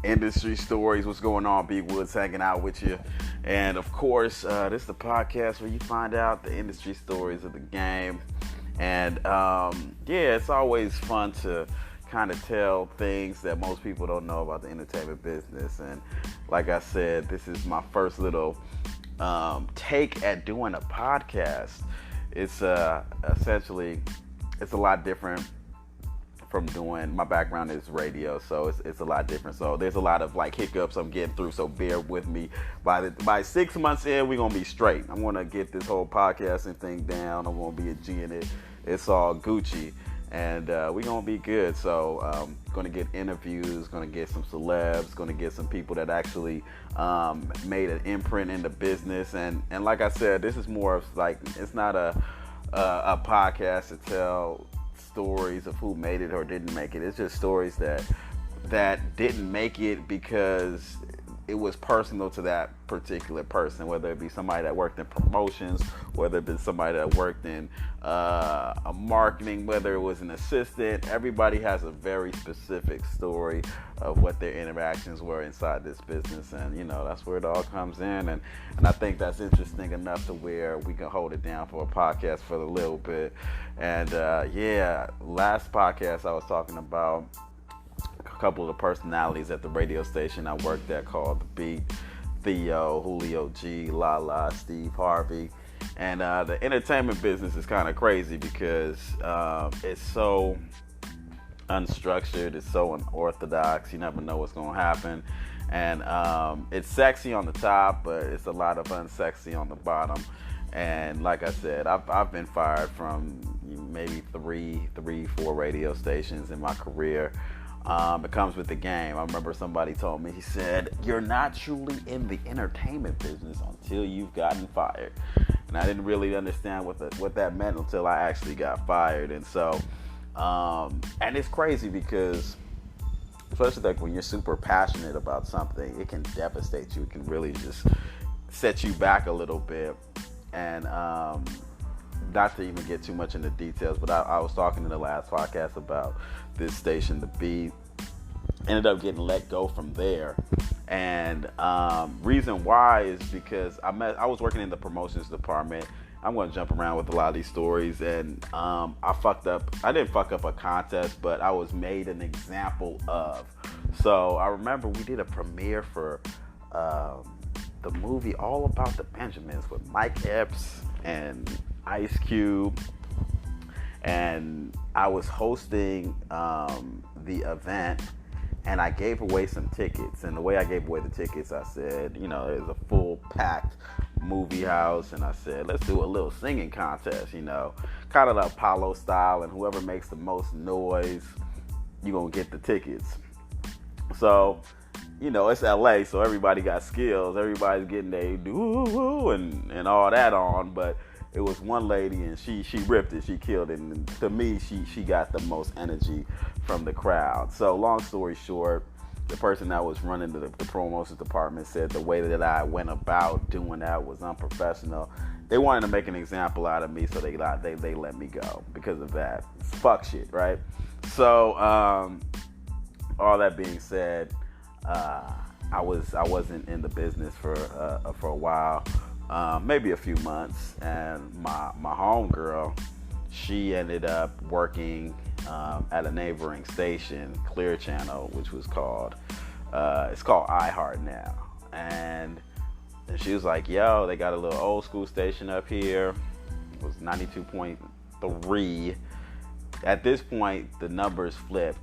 industry stories. What's going on? B.Woods hanging out with you. And of course, this is the podcast where you find out the industry stories of the game. And yeah, it's always fun to kind of tell things that most people don't know about the entertainment business. And like I said, this is my first little take at doing a podcast. It's essentially, it's a lot different from doing, my background is radio, so it's a lot different. So there's a lot of like hiccups I'm getting through, so bear with me. By 6 months in, we're gonna be straight. I'm gonna get this whole podcasting thing down. I'm gonna be a G in it. It's all Gucci, and we're gonna be good. So gonna get interviews, gonna get some celebs, gonna get some people that actually made an imprint in the business. And like I said, this is more of like, it's not a podcast to tell stories of who made it or didn't make it. It's just stories that didn't make it because it was personal to that particular person, whether it be somebody that worked in promotions, whether it be somebody that worked in a marketing, whether it was an assistant. Everybody has a very specific story of what their interactions were inside this business, and you know, that's where it all comes in. And I think that's interesting enough to where we can hold it down for a podcast for a little bit. And yeah, last podcast I was talking about a couple of the personalities at the radio station I worked at called The Beat: Theo, Julio G, Lala, Steve Harvey. And the entertainment business is kind of crazy because it's so unstructured, it's so unorthodox, you never know what's going to happen. And it's sexy on the top, but it's a lot of unsexy on the bottom. And like I said, I've been fired from maybe three, four radio stations in my career. It comes with the game. I remember somebody told me, he said, "You're not truly in the entertainment business until you've gotten fired." And I didn't really understand what that meant until I actually got fired. And so, and it's crazy because, especially like when you're super passionate about something, it can devastate you. It can really just set you back a little bit. And not to even get too much into details, but I was talking in the last podcast about this station, The Beat. Ended up getting let go from there. And reason why is because I was working in the promotions department. I'm going to jump around with a lot of these stories. And I fucked up. I didn't fuck up a contest, but I was made an example of. So I remember we did a premiere for the movie All About the Benjamins with Mike Epps and Ice Cube. And I was hosting the event, and I gave away some tickets. And the way I gave away the tickets, I said, you know, it was a full packed movie house, and I said, let's do a little singing contest, you know, kind of the Apollo style, and whoever makes the most noise, you're gonna get the tickets. So, you know, it's LA, so everybody got skills, everybody's getting their doo and all that on, but it was one lady, and she ripped it, she killed it, and to me, she got the most energy from the crowd. So long story short, the person that was running the promotions department said the way that I went about doing that was unprofessional. They wanted to make an example out of me, so they let me go because of that. Fuck shit, right? So all that being said, I wasn't in the business for a while. Maybe a few months, and my homegirl, she ended up working at a neighboring station, Clear Channel, which was called it's called iHeart now. And she was like, "Yo, they got a little old school station up here." It was 92.3. At this point, the numbers flipped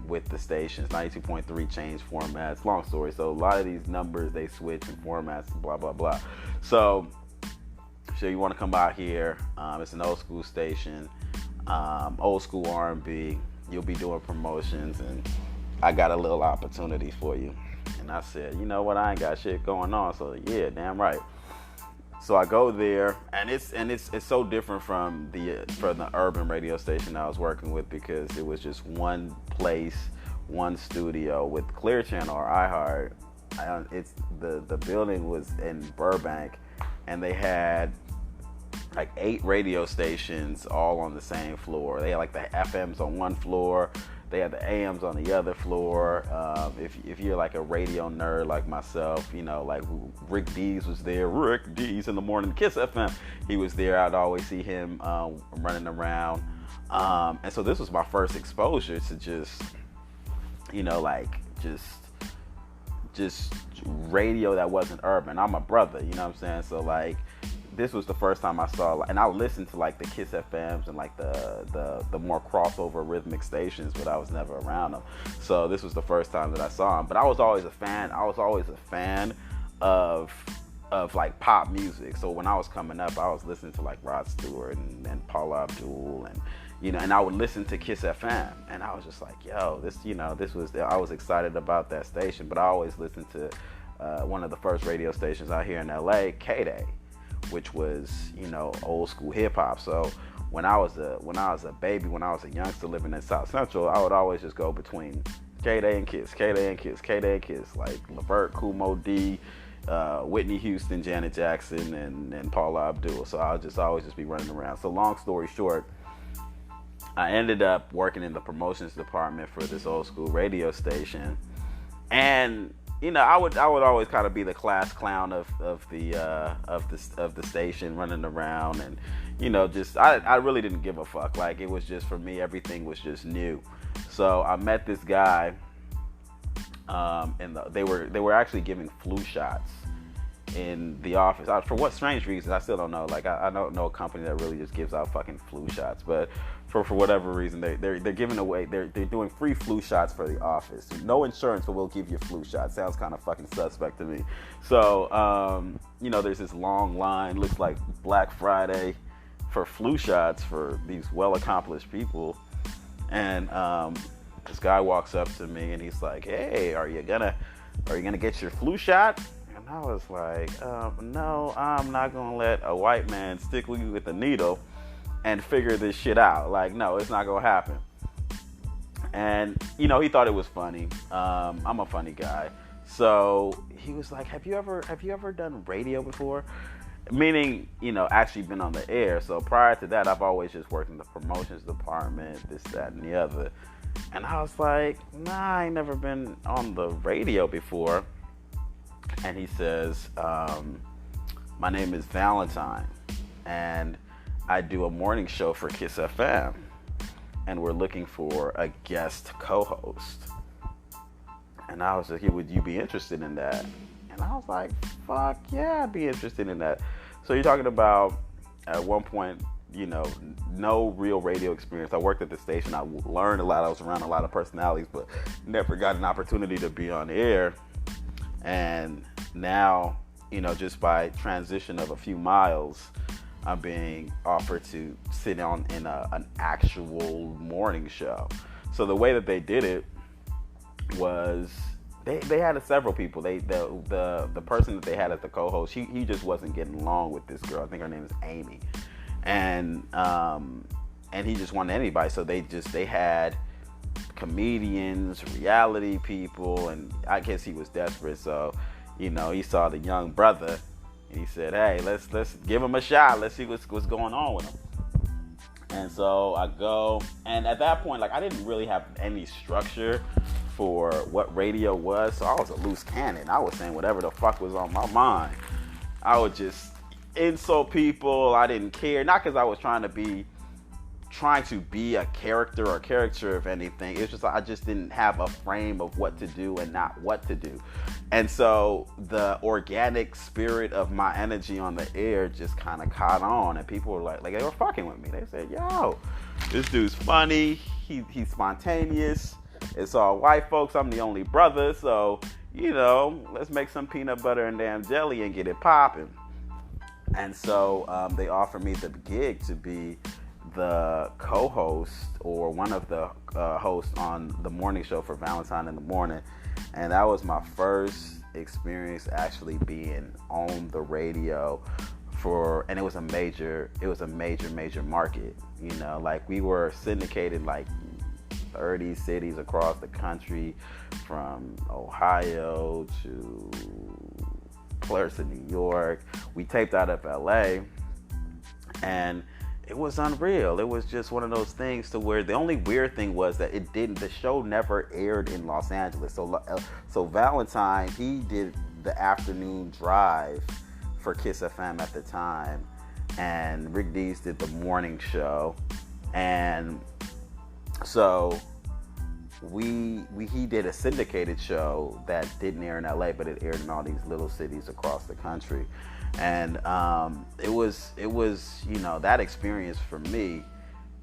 with the stations. 92.3 changed formats. Long story. So a lot of these numbers, they switch in formats, blah, blah, blah. So you want to come out here. It's an old school station, old school R&B. You'll be doing promotions, and I got a little opportunity for you. And I said, you know what? I ain't got shit going on. So yeah, damn right. So I go there, and it's so different from the urban radio station I was working with, because it was just one place, one studio. With Clear Channel or iHeart, it's the building was in Burbank, and they had like 8 radio stations all on the same floor. They had like the FMs on one floor, They had the AMs on the other floor. If you're like a radio nerd like myself, like Rick Dees was there. Rick Dees in the morning, KIIS FM. He was there. I'd always see him running around. And so this was my first exposure to just radio that wasn't urban. I'm a brother, you know what I'm saying? So like, this was the first time I saw, and I listened to like the KIIS FMs and like the more crossover rhythmic stations, but I was never around them. So this was the first time that I saw them. But I was always a fan. I was always a fan of like pop music. So when I was coming up, I was listening to like Rod Stewart and Paula Abdul, and I would listen to KIIS FM, and I was just like, yo, I was excited about that station. But I always listened to one of the first radio stations out here in LA, K-Day, which was, old school hip hop. So when I was a baby, when I was a youngster living in South Central, I would always just go between K-Day and KIIS, K-Day and KIIS, K-Day and KIIS, like Levert, Kumo D, Whitney Houston, Janet Jackson, and Paula Abdul. So I would always be running around. So long story short, I ended up working in the promotions department for this old school radio station, and I would always kind of be the class clown of the station, running around, and I really didn't give a fuck. Like, it was just, for me, everything was just new. So I met this guy, and they were actually giving flu shots in the office. For what strange reason, I still don't know. Like, I don't know a company that really just gives out fucking flu shots, but for whatever reason, they're giving away, they're doing free flu shots for the office. No insurance, but we'll give you a flu shot. Sounds kind of fucking suspect to me. So there's this long line, looks like Black Friday, for flu shots for these well accomplished people. And this guy walks up to me and he's like, hey, are you gonna get your flu shot? And I was like, no, I'm not gonna let a white man stick with you with a needle and figure this shit out. Like, no, it's not gonna happen. And he thought it was funny. I'm a funny guy, so he was like, have you ever done radio before? Meaning, actually been on the air. So prior to that, I've always just worked in the promotions department, this, that, and the other. And I was like, nah, I ain't never been on the radio before. And he says, my name is Valentine, and I do a morning show for KIIS FM, and we're looking for a guest co-host. And I was like, would you be interested in that? And I was like, fuck yeah, I'd be interested in that. So you're talking about, at one point, no real radio experience. I worked at the station. I learned a lot. I was around a lot of personalities, but never got an opportunity to be on air. And now, just by transition of a few miles, I'm being offered to sit on in an actual morning show. So the way that they did it was they had several people. The person that they had as the co-host, he just wasn't getting along with this girl. I think her name is Amy, and he just wanted anybody. So they had comedians, reality people, and I guess he was desperate. So he saw the young brother. And he said, hey, let's give him a shot. Let's see what's going on with him. And so I go, and at that point, like, I didn't really have any structure for what radio was, so I was a loose cannon. I was saying whatever the fuck was on my mind. I would just insult people. I didn't care, not because I was trying to be a character or caricature of anything. It's just I just didn't have a frame of what to do and not what to do. And so the organic spirit of my energy on the air just kind of caught on, and people were like they were fucking with me. They said, yo, this dude's funny, he's spontaneous, it's all white folks, I'm the only brother, so let's make some peanut butter and damn jelly and get it popping. And so they offered me the gig to be the co-host or one of the hosts on the morning show for Valentine in the Morning. And that was my first experience actually being on the radio and it was a major market. Like, we were syndicated like 30 cities across the country, from Ohio to Clarissa, New York. We taped out of LA, and it was unreal. It was just one of those things to where the only weird thing was that the show never aired in Los Angeles. So Valentine, he did the afternoon drive for KIIS FM at the time, and Rick Dees did the morning show, and so he did a syndicated show that didn't air in LA, but it aired in all these little cities across the country. And it was that experience for me,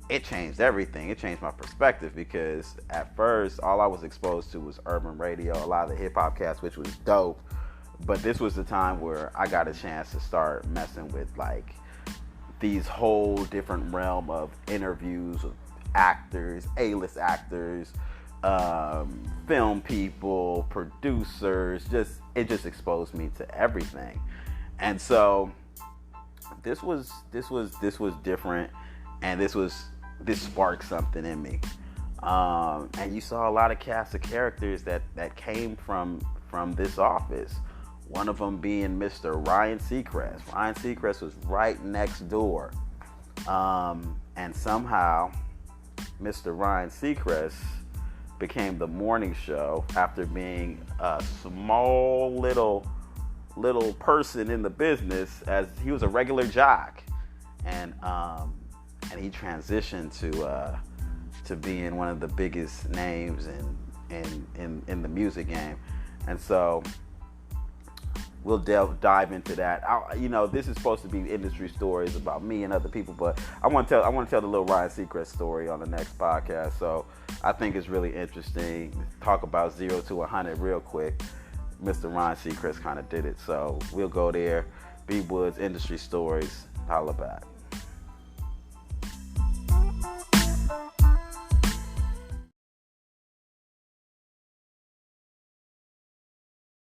it changed everything. It changed my perspective, because at first all I was exposed to was urban radio, a lot of the hip hop cats, which was dope. But this was the time where I got a chance to start messing with like these whole different realm of interviews with actors, A-list actors, film people, producers. It just exposed me to everything. And so this was different, and this sparked something in me. And you saw a lot of cast of characters that came from this office. One of them being Mr. Ryan Seacrest. Ryan Seacrest was right next door. And somehow Mr. Ryan Seacrest became the morning show after being a small little person in the business, as he was a regular jock, and he transitioned to being one of the biggest names in the music game. And so we'll dive into that. This is supposed to be industry stories about me and other people, but I want to tell the little Ryan Seacrest story on the next podcast. So I think it's really interesting. Talk about 0 to 100 real quick. Mr. Ryan Seacrest kind of did it. So we'll go there. B.Woods, industry stories. Holla back.